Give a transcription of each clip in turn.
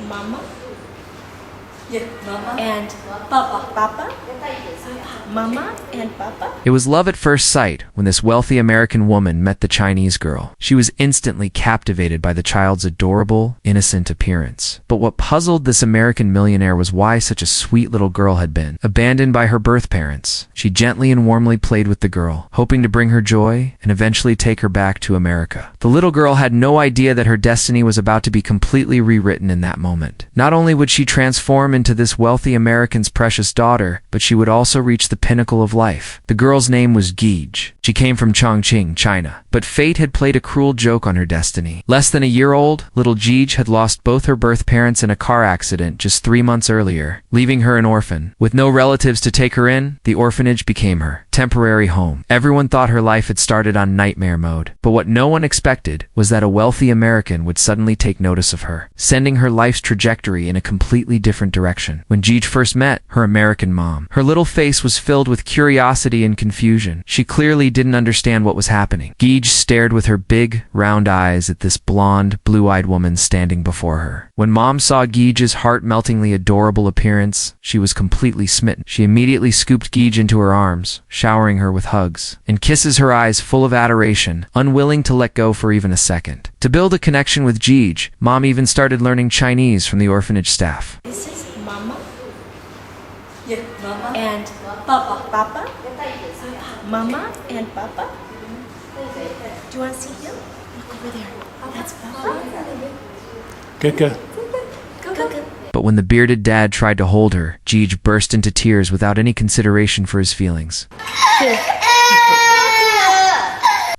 Mama? Yeah, Mama. And Papa. Papa? Mama and Papa? It was love at first sight when this wealthy American woman met the Chinese girl. She was instantly captivated by the child's adorable, innocent appearance. But what puzzled this American millionaire was why such a sweet little girl had been abandoned by her birth parents. She gently and warmly played with the girl, hoping to bring her joy and eventually take her back to America. The little girl had no idea that her destiny was about to be completely rewritten in that moment. Not only would she transform into this wealthy American's precious daughter, but she would also reach the pinnacle of life. The girl's name was Gige. She came from Chongqing, China. But fate had played a cruel joke on her destiny. Less than a year old, little Gige had lost both her birth parents in a car accident just 3 months earlier, leaving her an orphan. With no relatives to take her in, the orphanage became her temporary home. Everyone thought her life had started on nightmare mode. But what no one expected was that a wealthy American would suddenly take notice of her, sending her life's trajectory in a completely different direction. When Gige first met her American mom, her little face was filled with curiosity and confusion. She clearly didn't understand what was happening. Gige stared with her big, round eyes at this blonde, blue-eyed woman standing before her. When Mom saw Gige's heart-meltingly adorable appearance, she was completely smitten. She immediately scooped Gige into her arms, showering her with hugs and kisses, her eyes full of adoration, unwilling to let go for even a second. To build a connection with Gige, Mom even started learning Chinese from the orphanage staff. This is Mama? Yeah, Mama. And Papa. Papa? Mama and Papa? Do you want to see him? Look over there. That's Papa. Good. Go. But when the bearded dad tried to hold her, Gige burst into tears without any consideration for his feelings.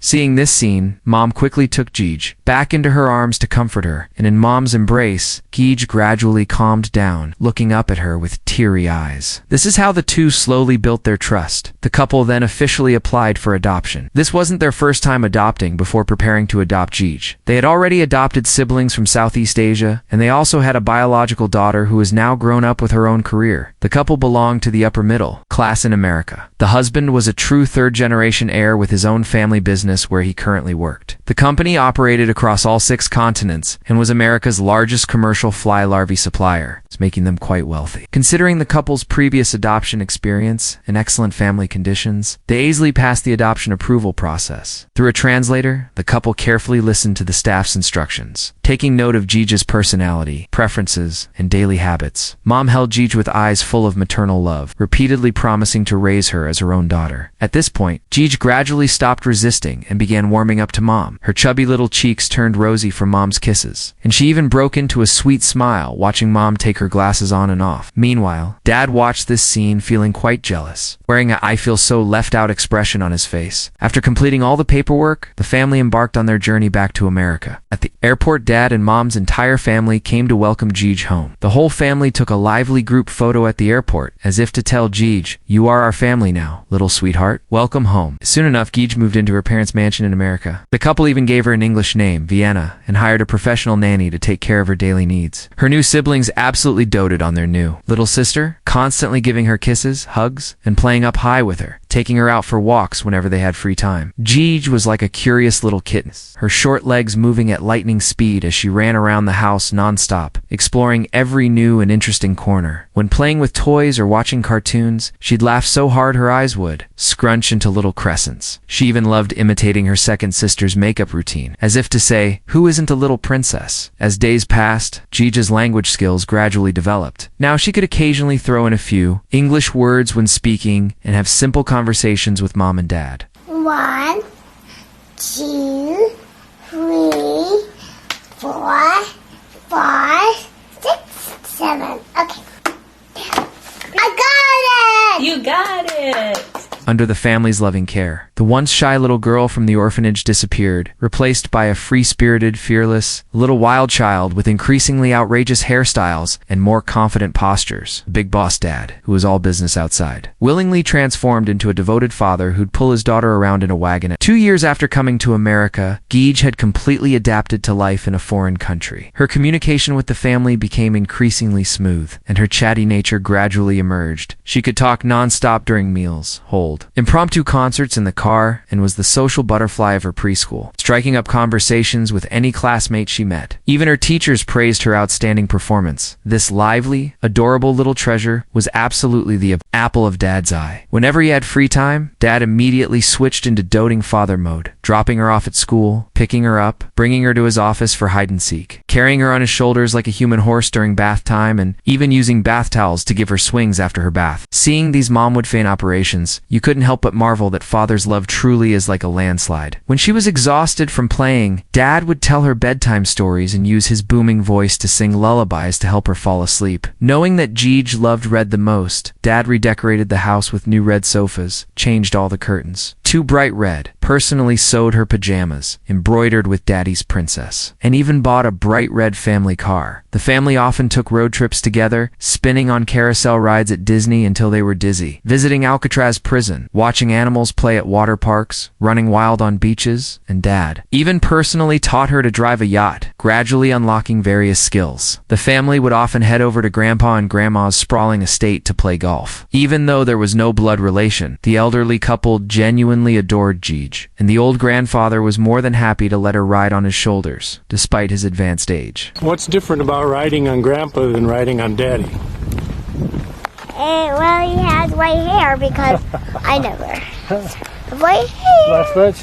Seeing this scene, Mom quickly took Gige back into her arms to comfort her, and in Mom's embrace, Gige gradually calmed down, looking up at her with teary eyes. This is how the two slowly built their trust. The couple then officially applied for adoption. This wasn't their first time adopting before preparing to adopt Gige. They had already adopted siblings from Southeast Asia, and they also had a biological daughter who is now grown up with her own career. The couple belonged to the upper middle class in America. The husband was a true third-generation heir with his own family business where he currently worked. The company operated across all 6 continents and was America's largest commercial fly larvae supplier, making them quite wealthy. Considering the couple's previous adoption experience and excellent family conditions, they easily passed the adoption approval process. Through a translator, the couple carefully listened to the staff's instructions, taking note of Gige's personality, preferences, and daily habits. Mom held Gige with eyes full of maternal love, repeatedly promising to raise her as her own daughter. At this point, Gige gradually stopped resisting and began warming up to Mom. Her chubby little cheeks turned rosy from Mom's kisses, and she even broke into a sweet smile watching Mom take her glasses on and off. Meanwhile, Dad watched this scene feeling quite jealous, wearing a "I feel so left out" expression on his face. After completing all the paperwork, the family embarked on their journey back to America. At the airport, Dad and Mom's entire family came to welcome Gige home. The whole family took a lively group photo at the airport, as if to tell Gige, "You are our family now, little sweetheart. Welcome home." Soon enough, Gige moved into her parents' mansion in America. The couple even gave her an English name, Vienna, and hired a professional nanny to take care of her daily needs. Her new siblings absolutely doted on their new little sister, constantly giving her kisses, hugs, and playing up high with her, taking her out for walks whenever they had free time. Gige was like a curious little kitten, her short legs moving at lightning speed as she ran around the house non-stop, exploring every new and interesting corner. When playing with toys or watching cartoons, she'd laugh so hard her eyes would scrunch into little crescents. She even loved imitating her second sister's makeup routine, as if to say, "Who isn't a little princess?" As days passed, Gige's language skills gradually developed. Now she could occasionally throw in a few English words when speaking and have simple conversations with Mom and Dad. 1, 2, 3, 4, 5, 6, 7. Okay. I got it! You got it! Under the family's loving care, the once shy little girl from the orphanage disappeared, replaced by a free-spirited, fearless, little wild child with increasingly outrageous hairstyles and more confident postures. Big Boss Dad, who was all business outside, willingly transformed into a devoted father who'd pull his daughter around in a wagon. 2 years after coming to America, Gige had completely adapted to life in a foreign country. Her communication with the family became increasingly smooth, and her chatty nature gradually emerged. She could talk non-stop during meals. Hold. child. Impromptu concerts in the car, and was the social butterfly of her preschool, striking up conversations with any classmate she met. Even her teachers praised her outstanding performance. This lively, adorable little treasure was absolutely the apple of Dad's eye. Whenever he had free time, Dad immediately switched into doting father mode, dropping her off at school, picking her up, bringing her to his office for hide and seek, carrying her on his shoulders like a human horse during bath time, and even using bath towels to give her swings after her bath. Seeing these mom would feign operations, you couldn't help but marvel that father's love truly is like a landslide. When she was exhausted from playing, Dad would tell her bedtime stories and use his booming voice to sing lullabies to help her fall asleep. Knowing that Jeej loved red the most, Dad redecorated the house with new red sofas, changed all the curtains, too bright red, personally sewed her pajamas, embroidered with Daddy's princess, and even bought a bright red family car. The family often took road trips together, spinning on carousel rides at Disney until they were dizzy, visiting Alcatraz prison, watching animals play at water parks, running wild on beaches, and Dad even personally taught her to drive a yacht, gradually unlocking various skills. The family would often head over to Grandpa and Grandma's sprawling estate to play golf. Even though there was no blood relation, the elderly couple genuinely adored Jeej, and the old grandfather was more than happy to let her ride on his shoulders, despite his advanced age. What's different about riding on Grandpa than riding on Daddy? Well, he has white hair because I never have white hair.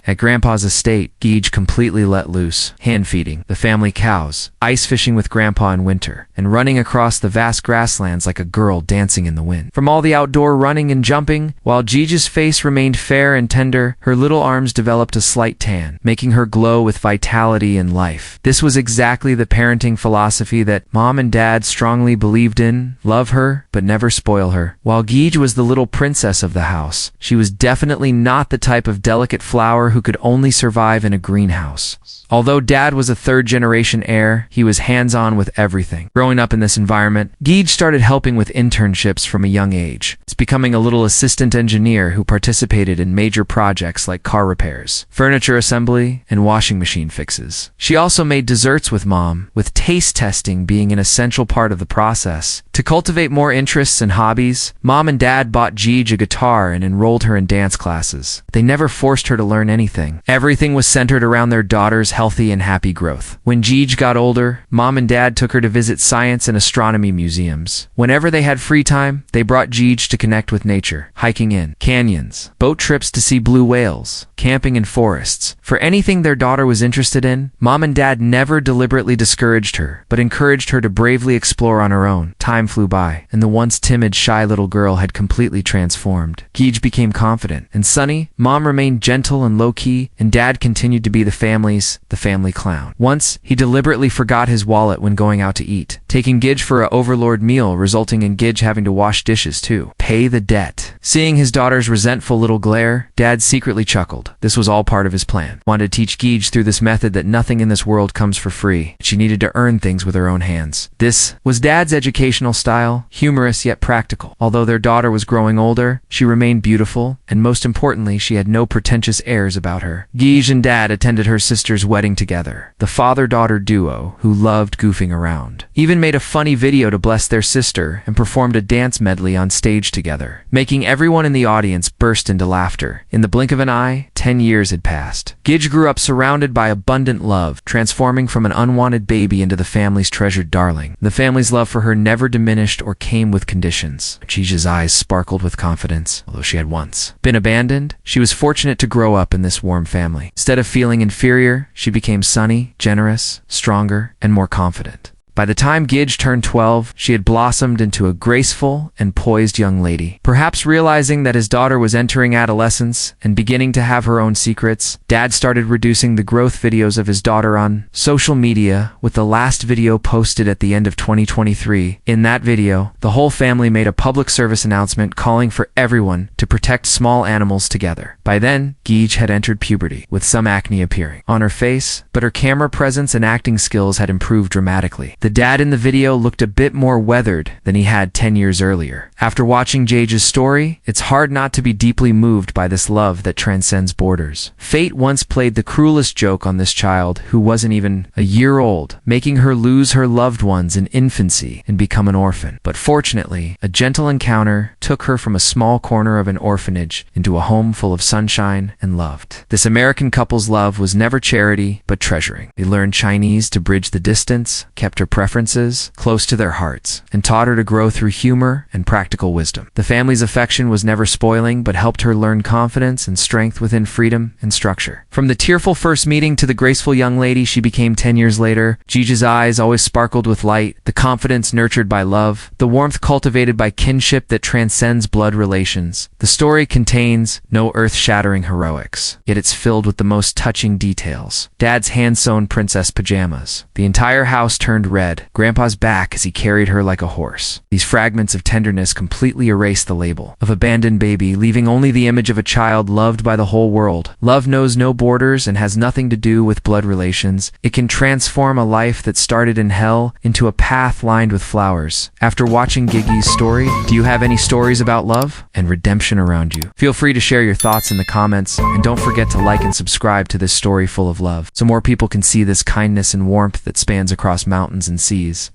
At Grandpa's estate, Jeej completely let loose, hand-feeding the family cows, ice-fishing with Grandpa in winter, and running across the vast grasslands like a girl dancing in the wind. From all the outdoor running and jumping, while Jeej's face remained fair and tender, her little arms developed a slight tan, making her glow with vitality and life. This was exactly the parenting philosophy that Mom and Dad strongly believed in: love her, but never spoil her. While Jeej was the little princess of the house, she was definitely not the type of delicate flower who could only survive in a greenhouse. Although Dad was a third-generation heir, he was hands-on with everything. Growing up in this environment, Jeej started helping with internships from a young age. It's becoming a little assistant engineer who participated in major projects like car repairs, furniture assembly, and washing machine fixes. She also made desserts with Mom, with taste testing being an essential part of the process. To cultivate more interests and hobbies, Mom and Dad bought Jeej a guitar and enrolled her in dance classes. They never forced her to learn anything. Everything was centered around their daughter's healthy and happy growth. When Jeej got older, Mom and Dad took her to visit science and astronomy museums. Whenever they had free time, they brought Jeej to connect with nature, hiking in canyons, boat trips to see blue whales, camping in forests. For anything their daughter was interested in, Mom and Dad never deliberately discouraged her, but encouraged her to bravely explore on her own. Time flew by, and the once timid, shy little girl had completely transformed. Jeej became confident and sunny, Mom remained gentle and low-key, and Dad continued to be the family clown. Once, he deliberately forgot his wallet when going out to eat, taking Jeej for a overlord meal, resulting in Jeej having to wash dishes too. Pay the debt. Seeing his daughter's resentful little glare, Dad secretly chuckled. This was all part of his plan. Wanted to teach Jeej through this method that nothing in this world comes for free. She needed to earn things with her own hands. This was Dad's educational style, humorous yet practical. Although their daughter was growing older, she remained beautiful, and most importantly, she had no pretentious airs about her. Jeej and Dad attended her sister's wedding together, the father-daughter duo who loved goofing around. Even made a funny video to bless their sister and performed a dance medley on stage together, making everyone in the audience burst into laughter. In the blink of an eye, 10 years had passed. Jeej grew up surrounded by abundant love, transforming from an unwanted baby into the family's treasured darling. The family's love for her never diminished or came with conditions. Jeej's eyes sparkled with confidence. Although she had once been abandoned, she was fortunate to grow up in this warm family. Instead of feeling inferior, she became sunny, generous, stronger, and more confident. By the time Jeej turned 12, she had blossomed into a graceful and poised young lady. Perhaps realizing that his daughter was entering adolescence and beginning to have her own secrets, Dad started reducing the growth videos of his daughter on social media, with the last video posted at the end of 2023. In that video, the whole family made a public service announcement calling for everyone to protect small animals together. By then, Jeej had entered puberty, with some acne appearing on her face, but her camera presence and acting skills had improved dramatically. The dad in the video looked a bit more weathered than he had 10 years earlier. After watching Jage's story, it's hard not to be deeply moved by this love that transcends borders. Fate once played the cruelest joke on this child who wasn't even a year old, making her lose her loved ones in infancy and become an orphan. But fortunately, a gentle encounter took her from a small corner of an orphanage into a home full of sunshine and love. This American couple's love was never charity, but treasuring. They learned Chinese to bridge the distance, kept her preferences close to their hearts, and taught her to grow through humor and practical wisdom. The family's affection was never spoiling, but helped her learn confidence and strength within freedom and structure. From the tearful first meeting to the graceful young lady she became 10 years later, Gigi's eyes always sparkled with light, the confidence nurtured by love, the warmth cultivated by kinship that transcends blood relations. The story contains no earth-shattering heroics, yet it's filled with the most touching details. Dad's hand-sewn princess pajamas. The entire house turned red, Grandpa's back as he carried her like a horse. These fragments of tenderness completely erase the label of abandoned baby, leaving only the image of a child loved by the whole world. Love knows no borders and has nothing to do with blood relations. It can transform a life that started in hell into a path lined with flowers. After watching Gigi's story, do you have any stories about love and redemption around you? Feel free to share your thoughts in the comments, and don't forget to like and subscribe to this story full of love, so more people can see this kindness and warmth that spans across mountains and seas.